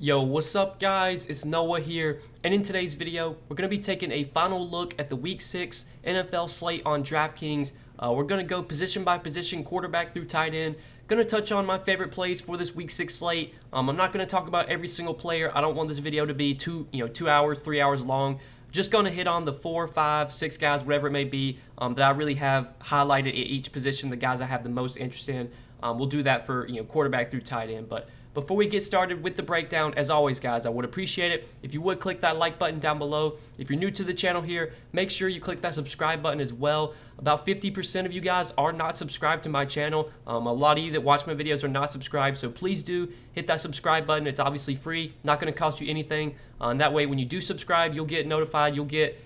Yo, what's up guys? It's Noah here, and in today's video, we're going to be taking a final look at the Week 6 NFL slate on Draftkings. We're going to go position by position, quarterback through tight end. Going to touch on my favorite plays for this Week 6 slate. I'm not going to talk about every single player. I don't want this video to be 2 hours, 3 hours long. Just going to hit on the 4, 5, 6 guys, whatever it may be, that I really have highlighted at each position, the guys I have the most interest in. We'll do that for quarterback through tight end, but before we get started with the breakdown, as always, guys, I would appreciate it if you would click that like button down below. If you're new to the channel here, make sure you click that subscribe button as well. About 50% of you guys are not subscribed to my channel. A lot of you that watch my videos are not subscribed, so please do hit that subscribe button. It's obviously free, not going to cost you anything. And that way, when you do subscribe, you'll get notified. You'll get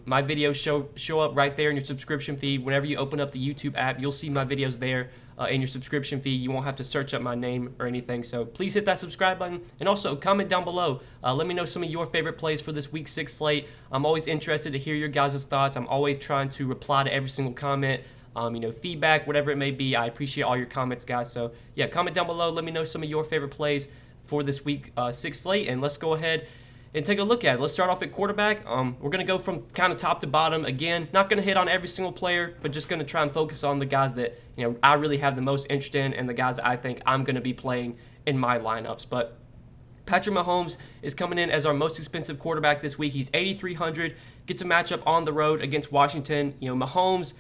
my videos show up right there in your subscription feed. Whenever you open up the YouTube app, you'll see my videos there in your subscription feed. You won't have to search up my name or anything. So please hit that subscribe button, and also comment down below. Let me know some of your favorite plays for this Week 6 slate. I'm always interested to hear your guys' thoughts. I'm always trying to reply to every single comment. Feedback, whatever it may be. I appreciate all your comments, guys. So yeah, comment down below. Let me know some of your favorite plays for this Week 6 slate, and let's go ahead and take a look at it. Let's start off at quarterback. We're going to go from kind of top to bottom. Again, not going to hit on every single player, but just going to try and focus on the guys that I really have the most interest in, and the guys that I think I'm going to be playing in my lineups. But Patrick Mahomes is coming in as our most expensive quarterback this week. He's 8,300, gets a matchup on the road against Washington. Mahomes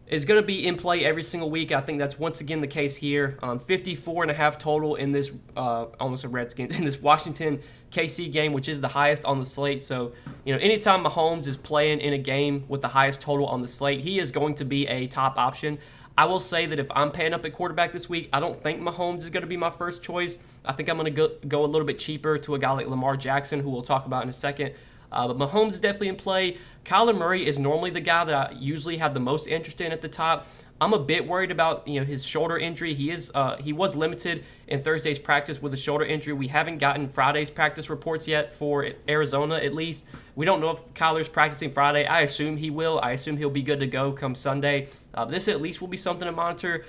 is going to be in play every single week. I think that's once again the case here. 54.5 total in this, almost a Redskins, in this Washington KC game, which is the highest on the slate. So, anytime Mahomes is playing in a game with the highest total on the slate, he is going to be a top option. I will say that if I'm paying up at quarterback this week, I don't think Mahomes is going to be my first choice. I think I'm going to go a little bit cheaper to a guy like Lamar Jackson, who we'll talk about in a second. But Mahomes is definitely in play. Kyler Murray is normally the guy that I usually have the most interest in at the top. I'm a bit worried about his shoulder injury. He was limited in Thursday's practice with a shoulder injury. We haven't gotten Friday's practice reports yet for Arizona, at least. We don't know if Kyler's practicing Friday. I assume he will. I assume he'll be good to go come Sunday. This at least will be something to monitor.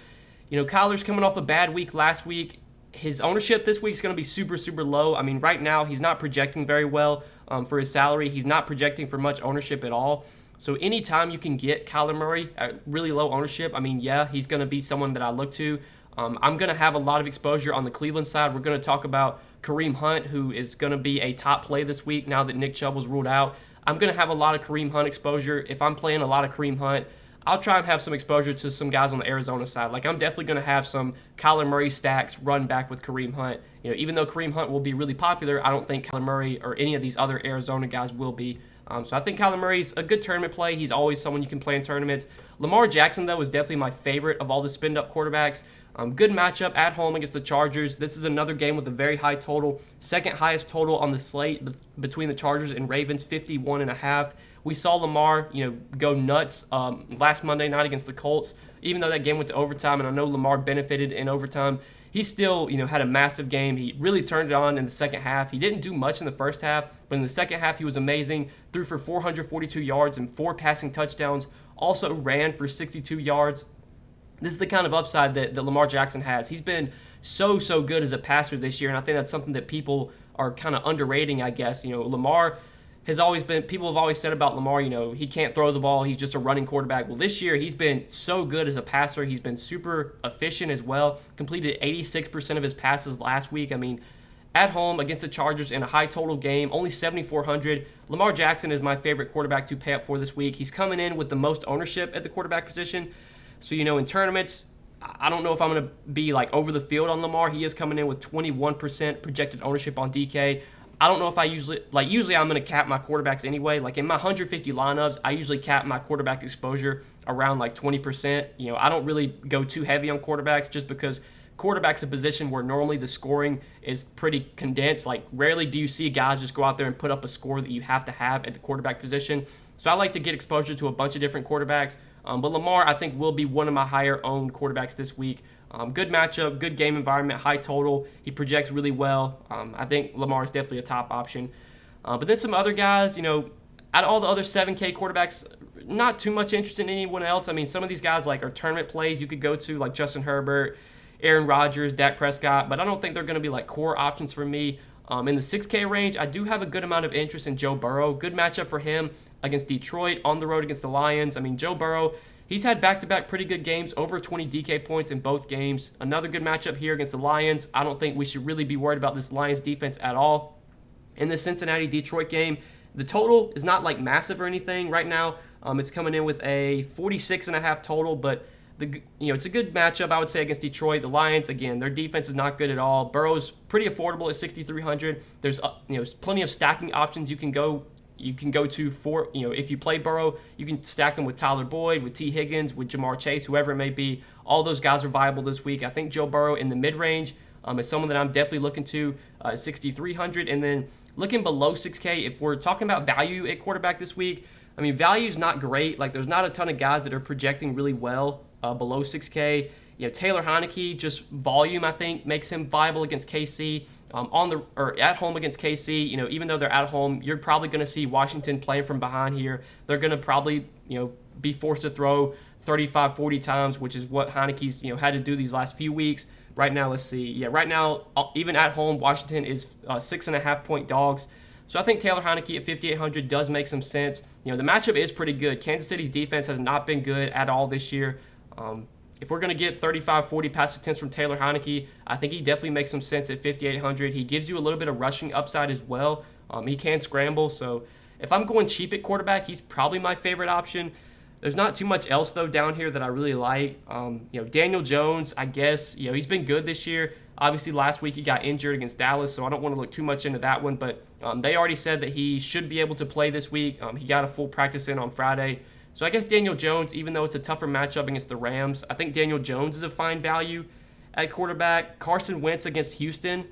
Kyler's coming off a bad week last week. His ownership this week is going to be super, super low. I mean, right now he's not projecting very well for his salary. He's not projecting for much ownership at all. So anytime you can get Kyler Murray at really low ownership, I mean, yeah, he's going to be someone that I look to. I'm going to have a lot of exposure on the Cleveland side. We're going to talk about Kareem Hunt, who is going to be a top play this week now that Nick Chubb was ruled out. I'm going to have a lot of Kareem Hunt exposure. If I'm playing a lot of Kareem Hunt, I'll try and have some exposure to some guys on the Arizona side. Like, I'm definitely going to have some Kyler Murray stacks run back with Kareem Hunt. Even though Kareem Hunt will be really popular, I don't think Kyler Murray or any of these other Arizona guys will be. So I think Kyler Murray's a good tournament play. He's always someone you can play in tournaments. Lamar Jackson, though, is definitely my favorite of all the spin-up quarterbacks. Good matchup at home against the Chargers. This is another game with a very high total. Second highest total on the slate between the Chargers and Ravens, 51.5. We saw Lamar, go nuts last Monday night against the Colts. Even though that game went to overtime, and I know Lamar benefited in overtime, he still, had a massive game. He really turned it on in the second half. He didn't do much in the first half, but in the second half, he was amazing. Threw for 442 yards and 4 passing touchdowns. Also ran for 62 yards. This is the kind of upside that Lamar Jackson has. He's been so good as a passer this year, and I think that's something that people are kind of underrating, I guess. Lamar has always been, people have always said about Lamar, he can't throw the ball. He's just a running quarterback. Well, this year, he's been so good as a passer. He's been super efficient as well. Completed 86% of his passes last week. I mean, at home against the Chargers in a high total game, only 7,400. Lamar Jackson is my favorite quarterback to pay up for this week. He's coming in with the most ownership at the quarterback position. So, in tournaments, I don't know if I'm going to be over the field on Lamar. He is coming in with 21% projected ownership on DK. I don't know if I usually I'm going to cap my quarterbacks anyway. Like in my 150 lineups, I usually cap my quarterback exposure around 20%. I don't really go too heavy on quarterbacks just because quarterback's a position where normally the scoring is pretty condensed. Rarely do you see guys just go out there and put up a score that you have to have at the quarterback position. So I like to get exposure to a bunch of different quarterbacks. But Lamar, I think, will be one of my higher owned quarterbacks this week. Good matchup, good game environment, high total. He projects really well. I think Lamar is definitely a top option. But then some other guys, out of all the other 7K quarterbacks, not too much interest in anyone else. I mean, some of these guys are tournament plays you could go to, like Justin Herbert, Aaron Rodgers, Dak Prescott, but I don't think they're going to be core options for me. In the 6K range, I do have a good amount of interest in Joe Burrow. Good matchup for him against Detroit, on the road against the Lions. I mean, Joe Burrow, he's had back-to-back pretty good games, over 20 DK points in both games. Another good matchup here against the Lions. I don't think we should really be worried about this Lions defense at all. In the Cincinnati-Detroit game, the total is not like massive or anything right now. It's coming in with a 46.5 total, but it's a good matchup, I would say, against Detroit. The Lions, again, their defense is not good at all. Burrow's pretty affordable at 6,300. There's plenty of stacking options you can go to for, if you play Burrow, you can stack him with Tyler Boyd, with T. Higgins, with Jamar Chase, whoever it may be. All those guys are viable this week. I think Joe Burrow in the mid-range is someone that I'm definitely looking to, 6,300. And then looking below 6K, if we're talking about value at quarterback this week, I mean, value's not great. Like, there's not a ton of guys that are projecting really well below 6K. Taylor Heineke, just volume, I think, makes him viable against KC. At home against KC, even though they're at home, you're probably going to see Washington playing from behind here. They're going to probably, be forced to throw 35, 40 times, which is what Heineke's, had to do these last few weeks. Right now, let's see. Yeah, right now, even at home, Washington is 6.5-point dogs. So I think Taylor Heineke at 5,800 does make some sense. The matchup is pretty good. Kansas City's defense has not been good at all this year. If we're going to get 35, 40 pass attempts from Taylor Heineke, I think he definitely makes some sense at 5,800. He gives you a little bit of rushing upside as well. He can scramble. So if I'm going cheap at quarterback, he's probably my favorite option. There's not too much else, though, down here that I really like. Daniel Jones, I guess, he's been good this year. Obviously, last week he got injured against Dallas, so I don't want to look too much into that one. But they already said that he should be able to play this week. He got a full practice in on Friday. So I guess Daniel Jones, even though it's a tougher matchup against the Rams, I think Daniel Jones is a fine value at quarterback. Carson Wentz against Houston,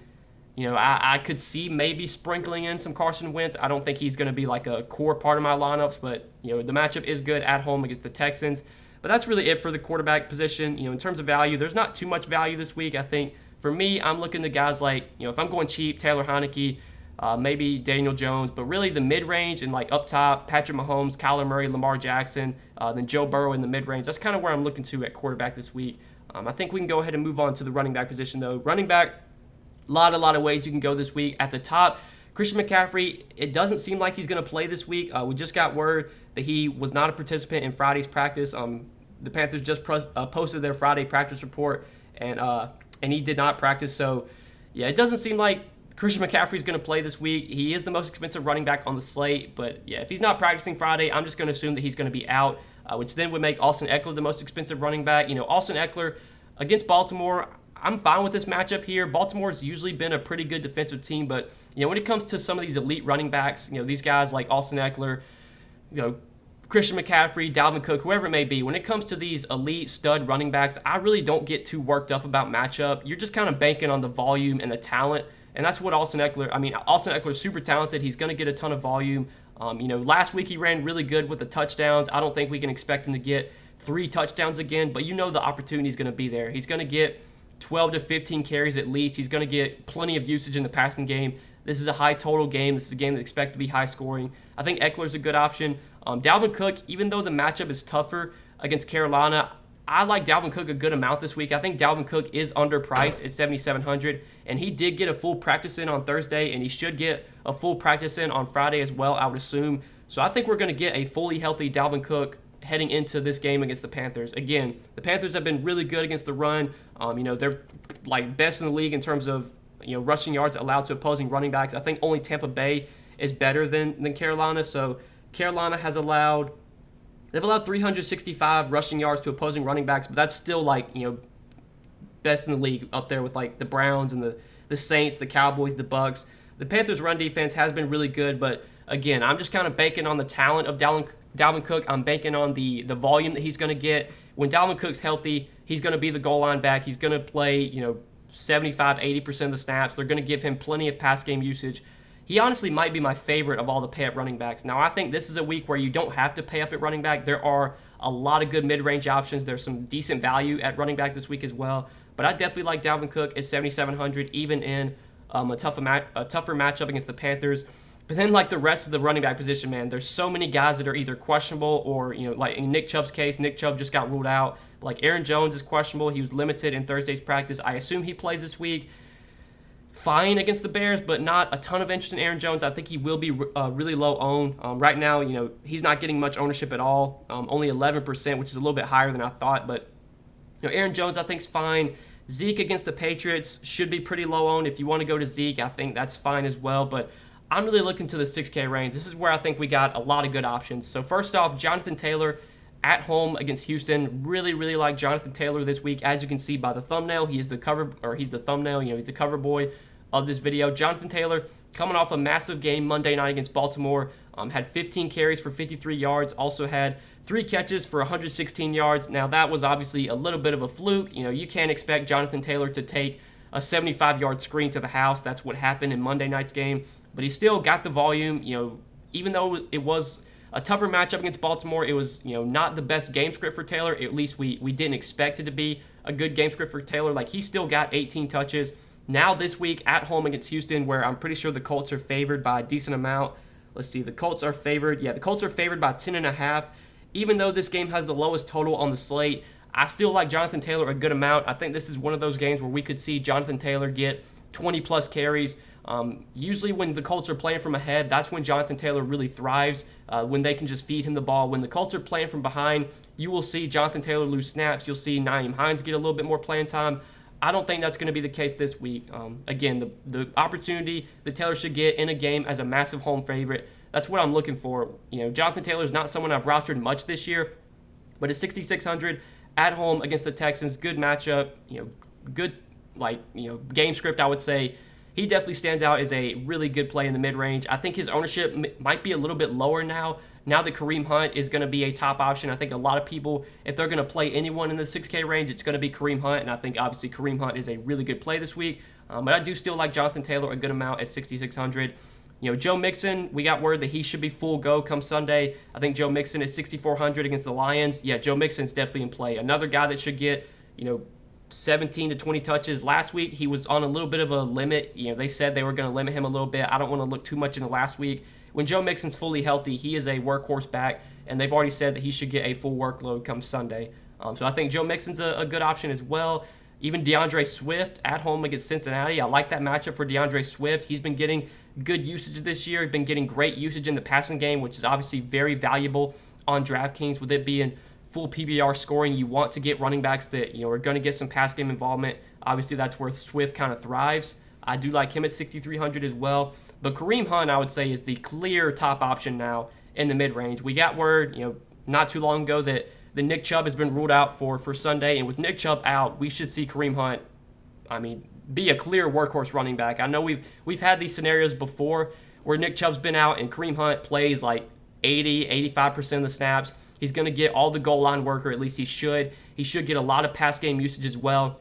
I could see maybe sprinkling in some Carson Wentz. I don't think he's going to be like a core part of my lineups, but, the matchup is good at home against the Texans. But that's really it for the quarterback position. In terms of value, there's not too much value this week. I think for me, I'm looking to guys like, if I'm going cheap, Taylor Heineke, maybe Daniel Jones, but really the mid-range and like up top, Patrick Mahomes, Kyler Murray, Lamar Jackson, then Joe Burrow in the mid-range. That's kind of where I'm looking to at quarterback this week. I think we can go ahead and move on to the running back position, though. Running back, a lot of ways you can go this week. At the top, Christian McCaffrey, it doesn't seem like he's going to play this week. We just got word that he was not a participant in Friday's practice. The Panthers just posted their Friday practice report, and he did not practice. So, yeah, it doesn't seem like Christian McCaffrey is going to play this week. He is the most expensive running back on the slate, but yeah, if he's not practicing Friday, I'm just going to assume that he's going to be out, which then would make Austin Eckler the most expensive running back. Austin Eckler against Baltimore, I'm fine with this matchup here. Baltimore's usually been a pretty good defensive team, but when it comes to some of these elite running backs, these guys like Austin Eckler, Christian McCaffrey, Dalvin Cook, whoever it may be, when it comes to these elite stud running backs, I really don't get too worked up about matchup. You're just kind of banking on the volume and the talent. And that's what Austin Eckler is super talented. He's going to get a ton of volume. Last week he ran really good with the touchdowns. I don't think we can expect him to get 3 touchdowns again, but the opportunity is going to be there. He's going to get 12 to 15 carries at least. He's going to get plenty of usage in the passing game. This is a high total game. This is a game that's expected to be high scoring. I think Eckler's a good option. Dalvin Cook, even though the matchup is tougher against Carolina, I like Dalvin Cook a good amount this week. I think Dalvin Cook is underpriced at 7,700, and he did get a full practice in on Thursday, and he should get a full practice in on Friday as well, I would assume. So I think we're going to get a fully healthy Dalvin Cook heading into this game against the Panthers. Again, the Panthers have been really good against the run. They're like best in the league in terms of rushing yards allowed to opposing running backs. I think only Tampa Bay is better than Carolina. So Carolina has allowed 365 rushing yards to opposing running backs, but that's still best in the league, up there with like the Browns and the Saints, the Cowboys, the Bucks. The Panthers' run defense has been really good, but again, I'm just kind of banking on the talent of Dalvin Cook. I'm banking on the volume that he's going to get. When Dalvin Cook's healthy, he's going to be the goal line back. He's going to play 75, 80% of the snaps. They're going to give him plenty of pass game usage. He honestly might be my favorite of all the pay-up running backs. Now, I think this is a week where you don't have to pay up at running back. There are a lot of good mid-range options. There's some decent value at running back this week as well. But I definitely like Dalvin Cook at 7,700, even in a tougher matchup against the Panthers. But then, like the rest of the running back position, man, there's so many guys that are either questionable or, like in Nick Chubb's case, Nick Chubb just got ruled out. Like Aaron Jones is questionable. He was limited in Thursday's practice. I assume he plays this week. fine against the Bears, but not a ton of interest in Aaron Jones. I think he will be really low owned. Right now, he's not getting much ownership at all, only 11%, which is a little bit higher than I thought. But Aaron Jones, I think, is fine. Zeke against the Patriots should be pretty low owned. If you want to go to Zeke, I think that's fine as well. But I'm really looking to the 6K range. This is where I think we got a lot of good options. So first off, Jonathan Taylor at home against Houston. Really, really like Jonathan Taylor this week. As you can see by the thumbnail, he's the thumbnail. He's the cover boy of this video. Jonathan Taylor coming off a massive game Monday night against Baltimore. Had 15 carries for 53 yards. Also had 3 catches for 116 yards. Now that was obviously a little bit of a fluke. You can't expect Jonathan Taylor to take a 75-yard screen to the house. That's what happened in Monday night's game. But he still got the volume. Even though it was a tougher matchup against Baltimore, it was not the best game script for Taylor. At least we didn't expect it to be a good game script for Taylor. Like, he still got 18 touches. Now this week at home against Houston, where I'm pretty sure the Colts are favored by a decent amount. Let's see, the Colts are favored. Yeah, the Colts are favored by 10.5. Even though this game has the lowest total on the slate, I still like Jonathan Taylor a good amount. I think this is one of those games where we could see Jonathan Taylor get 20-plus carries. Usually when the Colts are playing from ahead, that's when Jonathan Taylor really thrives, when they can just feed him the ball. When the Colts are playing from behind, you will see Jonathan Taylor lose snaps. You'll see Nyheim Hines get a little bit more playing time. I don't think that's going to be the case this week. Again, the opportunity that Taylor should get in a game as a massive home favorite, that's what I'm looking for. Jonathan Taylor is not someone I've rostered much this year, but at 6,600 at home against the Texans, good matchup, good game script, I would say. He definitely stands out as a really good play in the mid-range. I think his ownership might be a little bit lower now that Kareem Hunt is going to be a top option. I think a lot of people, if they're going to play anyone in the 6K range, it's going to be Kareem Hunt, and I think obviously Kareem Hunt is a really good play this week. But I do still like Jonathan Taylor a good amount at 6,600. Joe Mixon, we got word that he should be full go come Sunday. I think Joe Mixon is 6,400 against the Lions. Yeah, Joe Mixon's definitely in play. Another guy that should get, 17 to 20 touches. Last week, he was on a little bit of a limit. They said they were going to limit him a little bit. I don't want to look too much into last week. When Joe Mixon's fully healthy, he is a workhorse back, and they've already said that he should get a full workload come Sunday. So I think Joe Mixon's a good option as well. Even DeAndre Swift at home against Cincinnati. I like that matchup for DeAndre Swift. He's been getting good usage this year. He's been getting great usage in the passing game, which is obviously very valuable on DraftKings with it being full PBR scoring. You want to get running backs that are going to get some pass game involvement. Obviously, that's where Swift kind of thrives. I do like him at 6,300 as well. But Kareem Hunt, I would say, is the clear top option now in the mid-range. We got word, not too long ago that the Nick Chubb has been ruled out for Sunday, and with Nick Chubb out, we should see Kareem Hunt, be a clear workhorse running back. I know we've had these scenarios before where Nick Chubb's been out and Kareem Hunt plays like 85% of the snaps. He's going to get all the goal line work, or at least he should. He should get a lot of pass game usage as well.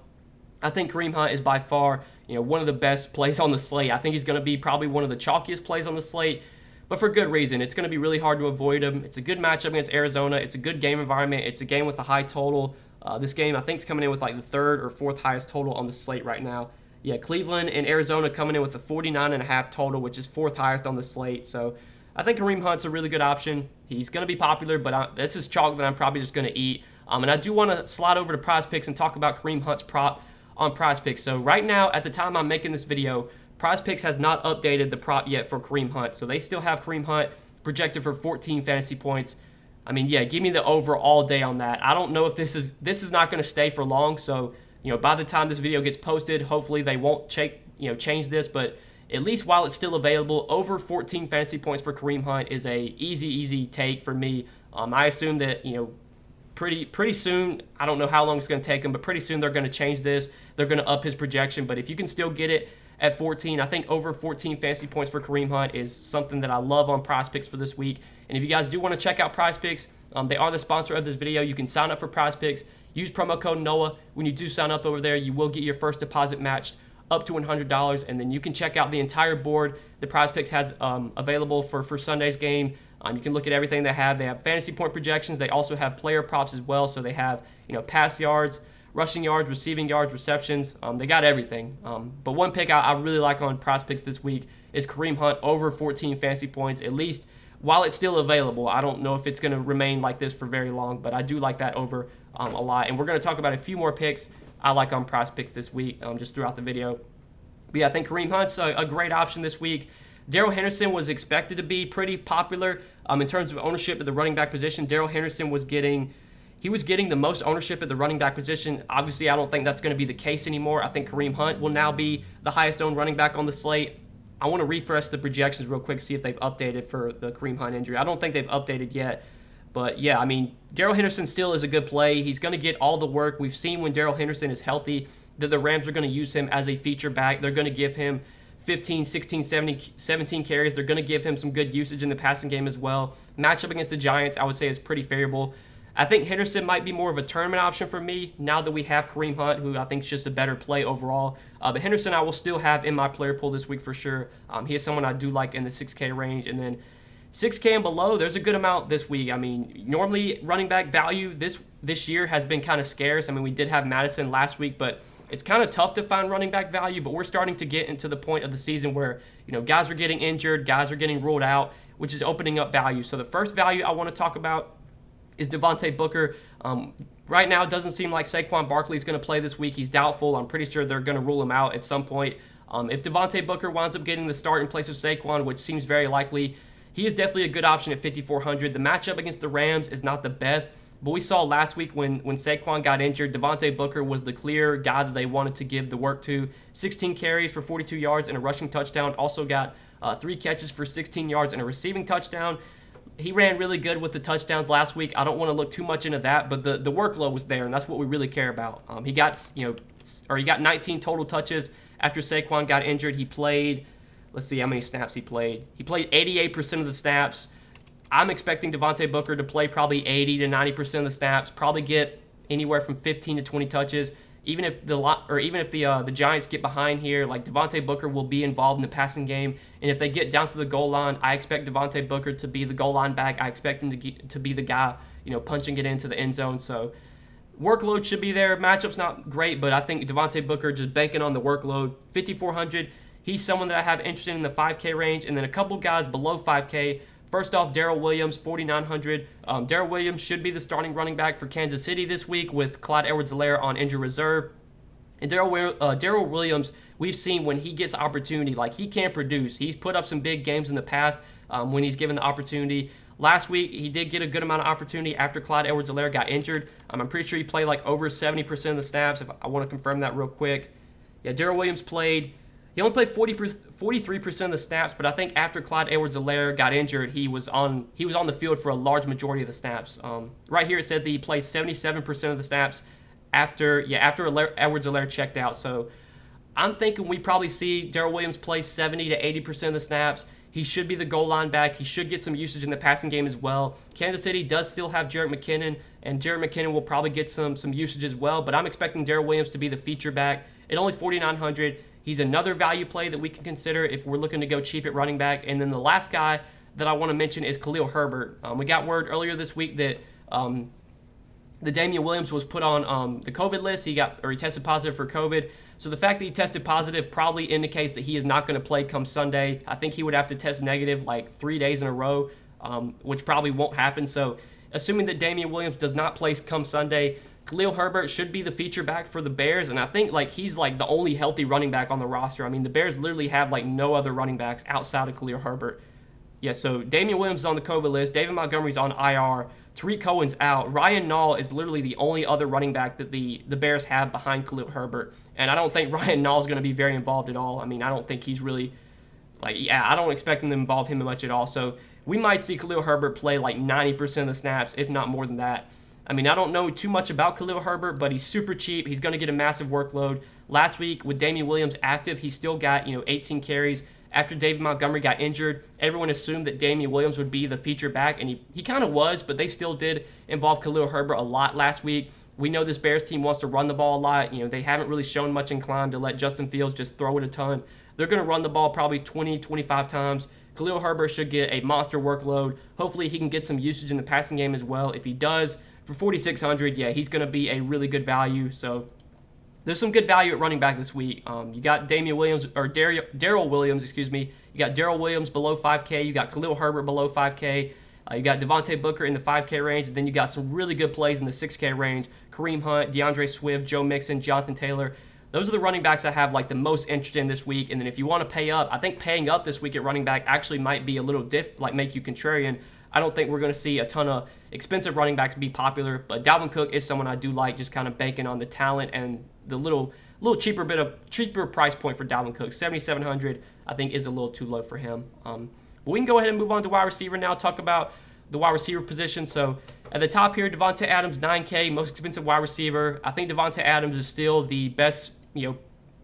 I think Kareem Hunt is by far, one of the best plays on the slate. I think he's going to be probably one of the chalkiest plays on the slate, but for good reason. It's going to be really hard to avoid him. It's a good matchup against Arizona. It's a good game environment. It's a game with a high total. This game, I think, is coming in with like the 3rd or 4th highest total on the slate right now. Yeah, Cleveland and Arizona coming in with a 49.5 total, which is 4th highest on the slate. So I think Kareem Hunt's a really good option. He's going to be popular, but this is chalk that I'm probably just going to eat. And I do want to slide over to PrizePicks and talk about Kareem Hunt's prop on PrizePicks. So right now, at the time I'm making this video, PrizePicks has not updated the prop yet for Kareem Hunt. So they still have Kareem Hunt projected for 14 fantasy points. Yeah, give me the over all day on that. I don't know if this is not going to stay for long. So, by the time this video gets posted, hopefully they won't change this, but at least while it's still available, over 14 fantasy points for Kareem Hunt is a easy take for me. I assume that, pretty soon, I don't know how long it's going to take them, but pretty soon they're going to change this. They're going to up his projection, but if you can still get it at 14, I think over 14 fantasy points for Kareem Hunt is something that I love on PrizePicks for this week. And if you guys do want to check out PrizePicks, they are the sponsor of this video. You can sign up for PrizePicks. Use promo code NOAH. When you do sign up over there, you will get your first deposit matched up to $100, and then you can check out the entire board that PrizePicks has available for Sunday's game. You can look at everything they have. They have fantasy point projections. They also have player props as well. So they have pass yards, rushing yards, receiving yards, receptions. They got everything. But one pick I really like on PrizePicks this week is Kareem Hunt over 14 fantasy points, at least while it's still available. I don't know if it's going to remain like this for very long, but I do like that over a lot. And we're going to talk about a few more picks I like on PrizePicks this week just throughout the video. But yeah, I think Kareem Hunt's a great option this week. Darrell Henderson was expected to be pretty popular in terms of ownership at the running back position. Darrell Henderson was getting the most ownership at the running back position. Obviously, I don't think that's going to be the case anymore. I think Kareem Hunt will now be the highest owned running back on the slate. I want to refresh the projections real quick, see if they've updated for the Kareem Hunt injury. I don't think they've updated yet. But yeah, I mean, Darrell Henderson still is a good play. He's going to get all the work. We've seen when Darrell Henderson is healthy that the Rams are going to use him as a feature back. They're going to give him 15, 16, 17 carries. They're going to give him some good usage in the passing game as well. Matchup against the Giants, I would say, is pretty favorable. I think Henderson might be more of a tournament option for me now that we have Kareem Hunt, who I think is just a better play overall. But Henderson I will still have in my player pool this week for sure. He is someone I do like in the 6K range. And then 6K and below, there's a good amount this week. I mean, normally running back value this year has been kind of scarce. I mean, we did have Madison last week, but it's kind of tough to find running back value. But we're starting to get into the point of the season where, guys are getting injured, guys are getting ruled out, which is opening up value. So the first value I want to talk about is Devontae Booker. Right now, it doesn't seem like Saquon Barkley is going to play this week. He's doubtful. I'm pretty sure they're going to rule him out at some point. If Devontae Booker winds up getting the start in place of Saquon, which seems very likely, he is definitely a good option at 5,400. The matchup against the Rams is not the best, but we saw last week when Saquon got injured, Devontae Booker was the clear guy that they wanted to give the work to. 16 carries for 42 yards and a rushing touchdown. Also got 3 catches for 16 yards and a receiving touchdown. He ran really good with the touchdowns last week. I don't want to look too much into that, but the workload was there, and that's what we really care about. He got 19 total touches after Saquon got injured. He played, let's see how many snaps he played. He played 88% of the snaps. I'm expecting Devontae Booker to play probably 80 to 90% of the snaps, probably get anywhere from 15 to 20 touches. Even if the Giants get behind here, like Devontae Booker will be involved in the passing game. And if they get down to the goal line, I expect Devontae Booker to be the goal line back. I expect him to be the guy, punching it into the end zone. So workload should be there. Matchup's not great, but I think Devontae Booker just banking on the workload. 5,400. He's someone that I have interested in the 5K range, and then a couple guys below 5K. First off, Darrell Williams, 4,900. Darrell Williams should be the starting running back for Kansas City this week with Clyde Edwards-Helaire on injured reserve. And Darrell Williams, we've seen when he gets opportunity, like he can produce. He's put up some big games in the past when he's given the opportunity. Last week, he did get a good amount of opportunity after Clyde Edwards-Helaire got injured. I'm pretty sure he played like over 70% of the snaps. If I want to confirm that real quick. Yeah, Darrell Williams played. He only played 43% of the snaps, but I think after Clyde Edwards-Helaire got injured, he was on the field for a large majority of the snaps. Right here it said that he played 77% of the snaps after Edwards-Helaire checked out. So I'm thinking we probably see Darrell Williams play 70 to 80% of the snaps. He should be the goal line back. He should get some usage in the passing game as well. Kansas City does still have Jerick McKinnon, and Jerick McKinnon will probably get some usage as well. But I'm expecting Darrell Williams to be the feature back at only 4,900. He's another value play that we can consider if we're looking to go cheap at running back. And then the last guy that I want to mention is Khalil Herbert. We got word earlier this week that the Damian Williams was put on the COVID list. He tested positive for COVID. So the fact that he tested positive probably indicates that he is not going to play come Sunday. I think he would have to test negative like 3 days in a row, which probably won't happen. So assuming that Damian Williams does not play come Sunday, Khalil Herbert should be the feature back for the Bears, and I think he's the only healthy running back on the roster. I mean, the Bears literally have no other running backs outside of Khalil Herbert. Yeah, so Damian Williams is on the COVID list. David Montgomery's on IR. Tariq Cohen's out. Ryan Nall is literally the only other running back that the Bears have behind Khalil Herbert, and I don't think Ryan Nall is going to be very involved at all. I mean, I don't think he's really I don't expect them to involve him much at all. So we might see Khalil Herbert play 90% of the snaps, if not more than that. I mean, I don't know too much about Khalil Herbert, but he's super cheap. He's going to get a massive workload. Last week, with Damian Williams active, he still got 18 carries. After David Montgomery got injured, everyone assumed that Damian Williams would be the feature back, and he kind of was, but they still did involve Khalil Herbert a lot last week. We know this Bears team wants to run the ball a lot. They haven't really shown much inclined to let Justin Fields just throw it a ton. They're going to run the ball probably 20, 25 times. Khalil Herbert should get a monster workload. Hopefully, he can get some usage in the passing game as well. If he does, for 4,600, yeah, he's going to be a really good value. So there's some good value at running back this week. You got Darrell Williams, excuse me. You got Darrell Williams below 5K. You got Khalil Herbert below 5K. You got Devontae Booker in the 5K range. And then you got some really good plays in the 6K range. Kareem Hunt, DeAndre Swift, Joe Mixon, Jonathan Taylor. Those are the running backs I have like the most interest in this week. And then if you want to pay up, I think paying up this week at running back actually might be a little make you contrarian. I don't think we're going to see a ton of expensive running backs be popular, but Dalvin Cook is someone I do like, just kind of banking on the talent and the little cheaper price point for Dalvin Cook. 7,700 I think is a little too low for him. But we can go ahead and move on to wide receiver now. Talk about the wide receiver position. So at the top here, Davante Adams, 9K, most expensive wide receiver. I think Davante Adams is still the best,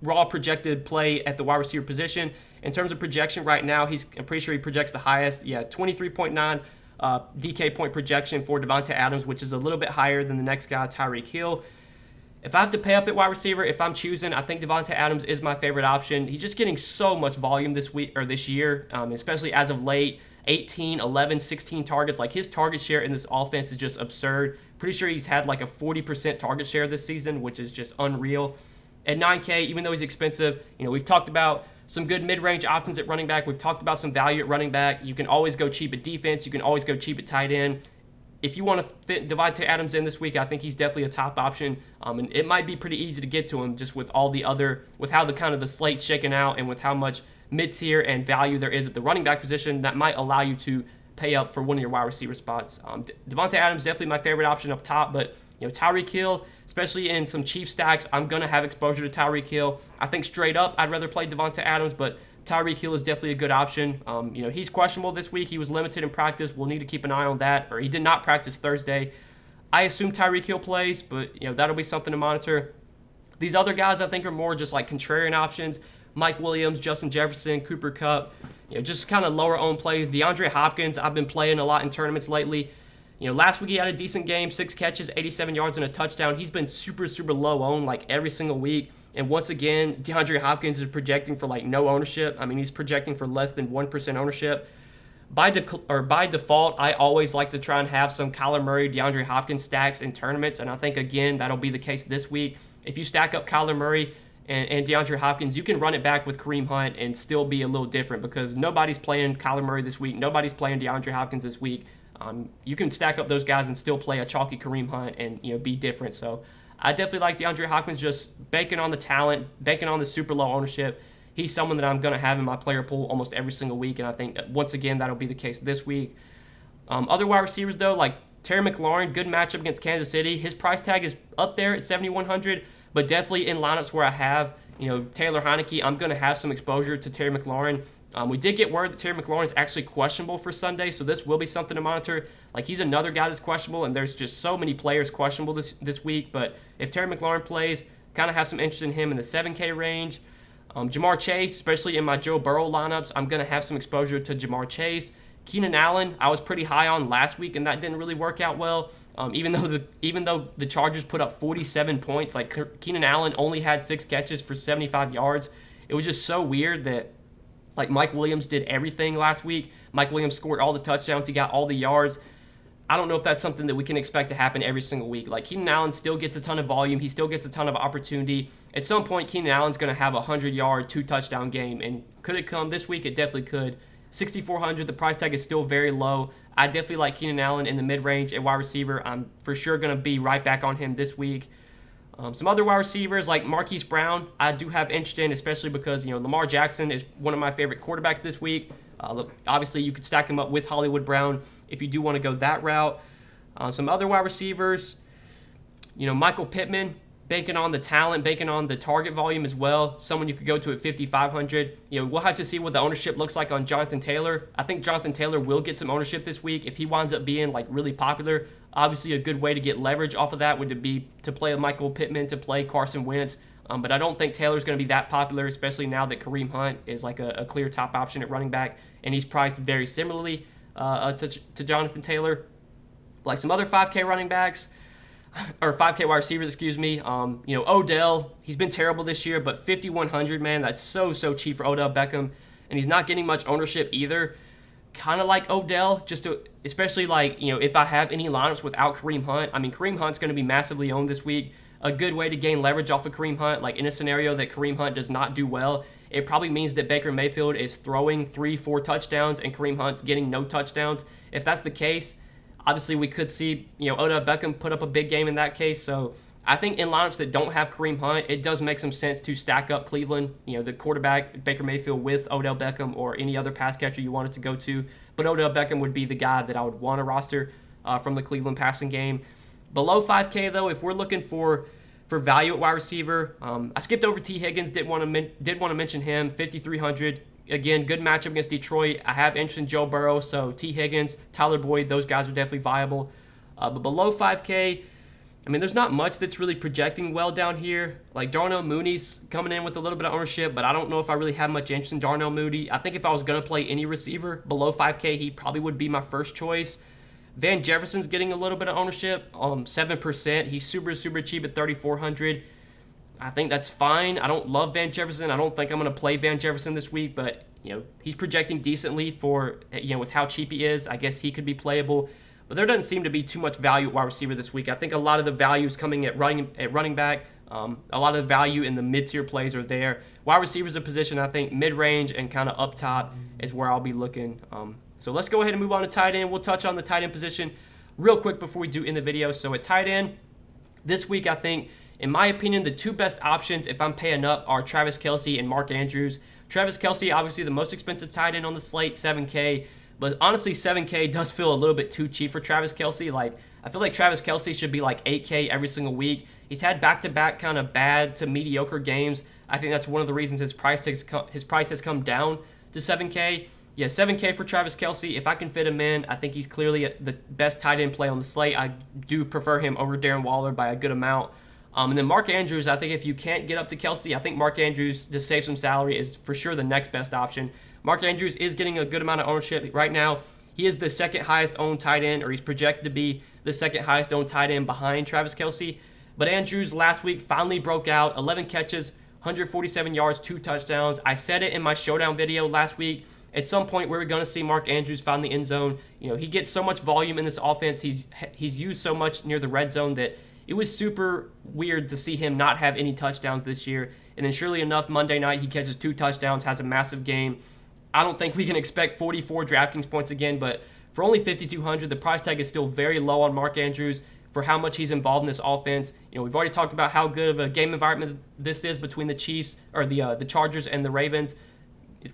raw projected play at the wide receiver position. In terms of projection right now, I'm pretty sure he projects the highest. 23.9 DK point projection for Davante Adams, which is a little bit higher than the next guy, Tyreek Hill. If I have to pay up at wide receiver, if I'm choosing, I think Davante Adams is my favorite option. He's just getting so much volume this year, especially as of late. 18, 11, 16 targets. Like, his target share in this offense is just absurd. Pretty sure he's had like a 40% target share this season, which is just unreal. At 9K, even though he's expensive, we've talked about some good mid-range options at running back. We've talked about some value at running back. You can always go cheap at defense. You can always go cheap at tight end. If you want to fit Davante Adams in this week, I think he's definitely a top option. And it might be pretty easy to get to him just with how the slate's shaken out and with how much mid-tier and value there is at the running back position that might allow you to pay up for one of your wide receiver spots. Davante Adams definitely my favorite option up top, but Tyreek Hill, especially in some Chiefs stacks, I'm going to have exposure to Tyreek Hill. I think straight up, I'd rather play Davante Adams, but Tyreek Hill is definitely a good option. He's questionable this week. He was limited in practice. We'll need to keep an eye on that, or he did not practice Thursday. I assume Tyreek Hill plays, but that'll be something to monitor. These other guys I think are more just like contrarian options. Mike Williams, Justin Jefferson, Cooper Kupp, just kind of lower owned plays. DeAndre Hopkins, I've been playing a lot in tournaments lately. Last week he had a decent game, 6 catches, 87 yards and a touchdown. He's been super, super low owned like every single week. And once again, DeAndre Hopkins is projecting for like no ownership. I mean, he's projecting for less than 1% ownership. By default, I always like to try and have some Kyler Murray, DeAndre Hopkins stacks in tournaments. And I think, again, that'll be the case this week. If you stack up Kyler Murray and DeAndre Hopkins, you can run it back with Kareem Hunt and still be a little different because nobody's playing Kyler Murray this week. Nobody's playing DeAndre Hopkins this week. You can stack up those guys and still play a chalky Kareem Hunt and be different. So I definitely like DeAndre Hopkins, just banking on the talent, banking on the super low ownership. He's someone that I'm going to have in my player pool almost every single week, and I think once again that'll be the case this week. Other wide receivers though, like Terry McLaurin, good matchup against Kansas City. His price tag is up there at 7,100. But definitely in lineups where I have, Taylor Heineke, I'm going to have some exposure to Terry McLaurin. We did get word that Terry McLaurin is actually questionable for Sunday, so this will be something to monitor. Like, he's another guy that's questionable, and there's just so many players questionable this week. But if Terry McLaurin plays, kind of have some interest in him in the 7K range. Jamar Chase, especially in my Joe Burrow lineups, I'm going to have some exposure to Jamar Chase. Keenan Allen, I was pretty high on last week, and that didn't really work out well. Even though the Chargers put up 47 points, like Keenan Allen only had 6 catches for 75 yards. It was just so weird that like Mike Williams did everything last week. Mike Williams scored all the touchdowns. He got all the yards. I don't know if that's something that we can expect to happen every single week. Like, Keenan Allen still gets a ton of volume. He still gets a ton of opportunity. At some point, Keenan Allen's going to have a 100-yard, 2-touchdown game. And could it come this week? It definitely could. 6,400, the price tag is still very low. I definitely like Keenan Allen in the mid-range at wide receiver. I'm for sure going to be right back on him this week. Some other wide receivers like Marquise Brown, I do have interest in, especially because Lamar Jackson is one of my favorite quarterbacks this week. Obviously, you could stack him up with Hollywood Brown if you do want to go that route. Some other wide receivers, Michael Pittman, banking on the talent, banking on the target volume as well. Someone you could go to at 5,500. We'll have to see what the ownership looks like on Jonathan Taylor. I think Jonathan Taylor will get some ownership this week if he winds up being like really popular. Obviously, a good way to get leverage off of that would be to play Michael Pittman, to play Carson Wentz. But I don't think Taylor's going to be that popular, especially now that Kareem Hunt is like a clear top option at running back, and he's priced very similarly to Jonathan Taylor. Like some other 5K running backs, or 5K wide receivers, Odell, he's been terrible this year, but 5,100, man, that's so cheap for Odell Beckham, and he's not getting much ownership either. Kind of like Odell, especially if I have any lineups without Kareem Hunt. I mean, Kareem Hunt's going to be massively owned this week. A good way to gain leverage off of Kareem Hunt, like in a scenario that Kareem Hunt does not do well, it probably means that Baker Mayfield is throwing 3-4 touchdowns and Kareem Hunt's getting no touchdowns. If that's the case, obviously we could see Odell Beckham put up a big game in that case. So I think in lineups that don't have Kareem Hunt, it does make some sense to stack up Cleveland, the quarterback, Baker Mayfield, with Odell Beckham or any other pass catcher you wanted to go to. But Odell Beckham would be the guy that I would want to roster from the Cleveland passing game. Below 5K, though, if we're looking for value at wide receiver, I skipped over T. Higgins, did want to mention him, 5,300. Again, good matchup against Detroit. I have interest in Joe Burrow, so T. Higgins, Tyler Boyd, those guys are definitely viable. But below 5K, I mean, there's not much that's really projecting well down here. Like Darnell Mooney's coming in with a little bit of ownership, but I don't know if I really have much interest in Darnell Mooney. I think if I was going to play any receiver below 5K, he probably would be my first choice. Van Jefferson's getting a little bit of ownership, 7%. He's super, super cheap at 3,400. I think that's fine. I don't love Van Jefferson. I don't think I'm going to play Van Jefferson this week, but he's projecting decently for with how cheap he is. I guess he could be playable, but there doesn't seem to be too much value at wide receiver this week. I think a lot of the value is coming at running back. A lot of the value in the mid-tier plays are there. Wide receivers a position I think mid-range and kind of up top is where I'll be looking. So let's go ahead and move on to tight end. We'll touch on the tight end position real quick before we do end the video. So at tight end, this week I think, in my opinion, the two best options if I'm paying up are Travis Kelce and Mark Andrews. Travis Kelce, obviously the most expensive tight end on the slate, 7K. But honestly, 7K does feel a little bit too cheap for Travis Kelce. Like, I feel like Travis Kelce should be like 8K every single week. He's had back-to-back kind of bad to mediocre games. I think that's one of the reasons his price has come down to 7K. Yeah, 7K for Travis Kelce. If I can fit him in, I think he's clearly the best tight end play on the slate. I do prefer him over Darren Waller by a good amount. And then Mark Andrews, I think if you can't get up to Kelce, I think Mark Andrews, to save some salary, is for sure the next best option. Mark Andrews is getting a good amount of ownership. Right now, he is the second highest owned tight end, or he's projected to be the second highest owned tight end behind Travis Kelce. But Andrews last week finally broke out, 11 catches, 147 yards, 2 touchdowns. I said it in my showdown video last week. At some point, we're going to see Mark Andrews find the end zone. He gets so much volume in this offense. He's used so much near the red zone that it was super weird to see him not have any touchdowns this year. And then surely enough, Monday night, he catches 2 touchdowns, has a massive game. I don't think we can expect 44 DraftKings points again, but for only 5,200, the price tag is still very low on Mark Andrews for how much he's involved in this offense. We've already talked about how good of a game environment this is between the Chiefs, or the Chargers and the Ravens.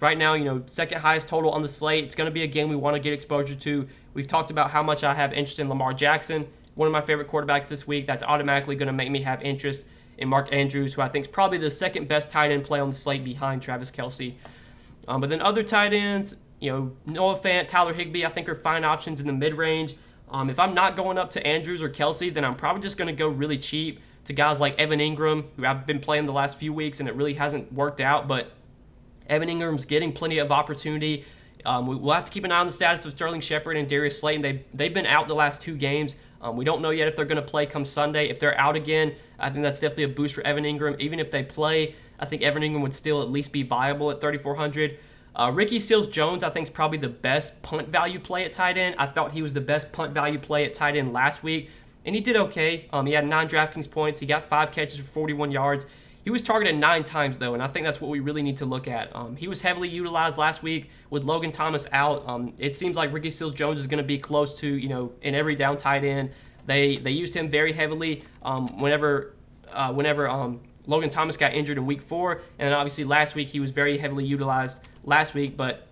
Right now, second highest total on the slate. It's going to be a game we want to get exposure to. We've talked about how much I have interest in Lamar Jackson, one of my favorite quarterbacks this week. That's automatically going to make me have interest in Mark Andrews, who I think is probably the second best tight end play on the slate behind Travis Kelce. But then other tight ends, Noah Fant, Tyler Higbee, I think are fine options in the mid-range. If I'm not going up to Andrews or Kelce, then I'm probably just going to go really cheap to guys like Evan Ingram, who I've been playing the last few weeks, and it really hasn't worked out. But Evan Ingram's getting plenty of opportunity. We'll have to keep an eye on the status of Sterling Shepard and Darius Slayton. They've been out the last 2 games. We don't know yet if they're going to play come Sunday. If they're out again, I think that's definitely a boost for Evan Ingram. Even if they play, I think Evan Ingram would still at least be viable at 3,400. Ricky Seals-Jones, I think, is probably the best punt value play at tight end. I thought he was the best punt value play at tight end last week, and he did okay. He had 9 DraftKings points. He got 5 catches for 41 yards. He was targeted 9 times, though, and I think that's what we really need to look at. He was heavily utilized last week with Logan Thomas out. It seems like Ricky Seals-Jones is going to be close to, in every down tight end. They used him very heavily whenever Logan Thomas got injured in week 4, and then obviously last week he was very heavily utilized last week, but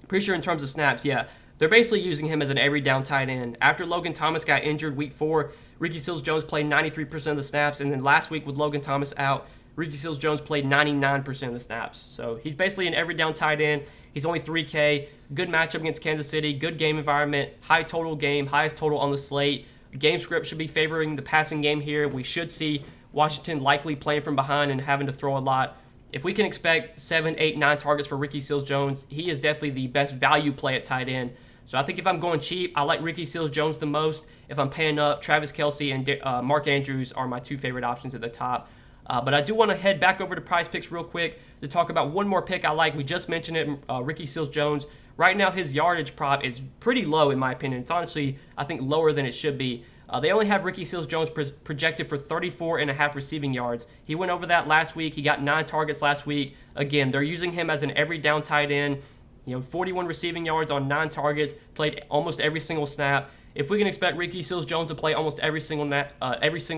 pretty sure in terms of snaps, yeah, they're basically using him as an every down tight end. After Logan Thomas got injured week 4, Ricky Seals-Jones played 93% of the snaps, and then last week with Logan Thomas out, Ricky Seals-Jones played 99% of the snaps. So he's basically an every down tight end. He's only 3K. Good matchup against Kansas City. Good game environment. High total game. Highest total on the slate. Game script should be favoring the passing game here. We should see Washington likely playing from behind and having to throw a lot. If we can expect 7, 8, 9 targets for Ricky Seals-Jones, he is definitely the best value play at tight end. So I think if I'm going cheap, I like Ricky Seals-Jones the most. If I'm paying up, Travis Kelce and Mark Andrews are my 2 favorite options at the top. But I do want to head back over to Prize Picks real quick to talk about one more pick I like. We just mentioned it, Ricky Seals-Jones. Right now, his yardage prop is pretty low, in my opinion. It's honestly, I think, lower than it should be. They only have Ricky Seals-Jones projected for 34.5 receiving yards. He went over that last week. He got 9 targets last week. Again, they're using him as an every down tight end. 41 receiving yards on 9 targets, played almost every single snap. If we can expect Ricky Seals-Jones to play almost every single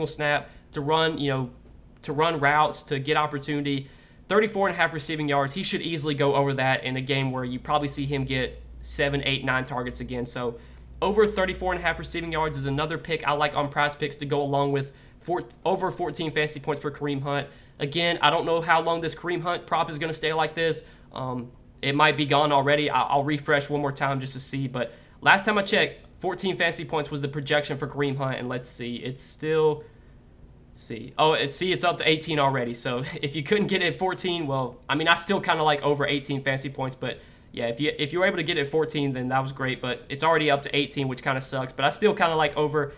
snap, to run, to run routes, to get opportunity. 34.5 receiving yards. He should easily go over that in a game where you probably see him get 7, 8, 9 targets again. So over 34.5 receiving yards is another pick I like on Prize Picks to go along with over 14 fantasy points for Kareem Hunt. Again, I don't know how long this Kareem Hunt prop is going to stay like this. It might be gone already. I'll refresh one more time just to see. But last time I checked, 14 fantasy points was the projection for Kareem Hunt. And let's see, it's still... it's up to 18 already. So if you couldn't get it at 14, well, I mean, I still kind of like over 18 fantasy points, but yeah, if you were able to get it at 14, then that was great. But it's already up to 18, which kind of sucks. But I still kind of like over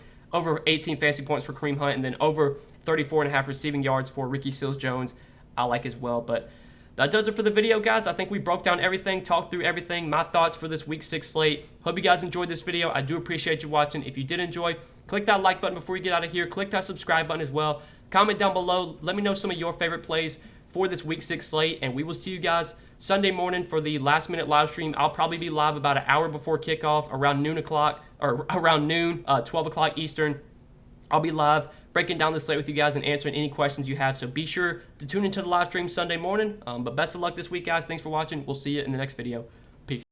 18 fantasy points for Kareem Hunt, and then over 34.5 receiving yards for Ricky Seals-Jones, I like as well. But that does it for the video, guys. I think we broke down everything, talked through everything, my thoughts for this Week 6 slate. Hope you guys enjoyed this video. I do appreciate you watching. If you did enjoy, click that like button before you get out of here. Click that subscribe button as well. Comment down below. Let me know some of your favorite plays for this Week 6 slate, and we will see you guys Sunday morning for the last-minute live stream. I'll probably be live about an hour before kickoff, around noon, 12 o'clock Eastern. I'll be live breaking down the slate with you guys and answering any questions you have. So be sure to tune into the live stream Sunday morning. But best of luck this week, guys. Thanks for watching. We'll see you in the next video.